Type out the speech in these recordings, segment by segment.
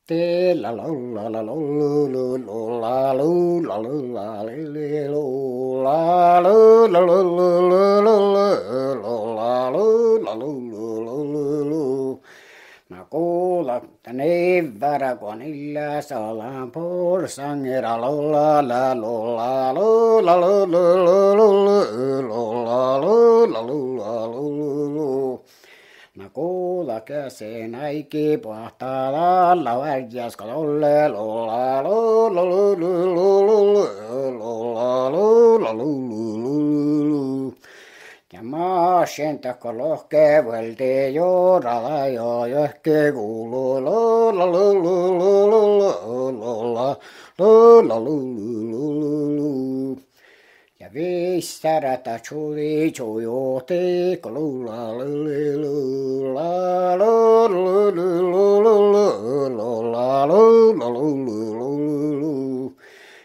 Te la la la la la la la la la la la la la la. Mä kuulen, että nevärä kun illä salaan porsangera lolla la lolla lolla lolla lolla lolla lolla. Mä kuulen käseen äiki pahtaa laalla värjäs lolle lolla lolla lolla lolla lolla. Ja maasen takko lohke vuelte joorala jo johke kuuluu lola lola lola lola lola lola. Ja viissärätä tjuli tjujuuti kolula lola lola lola lola.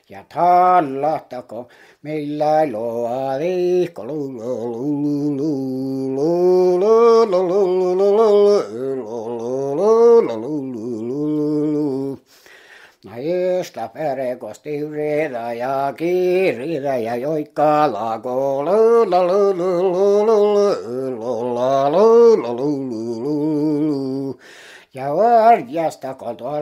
Ja tallattako meillä loadi naista perekosti yritä ja kiiritä ja joikkaa ja varjasta kotoa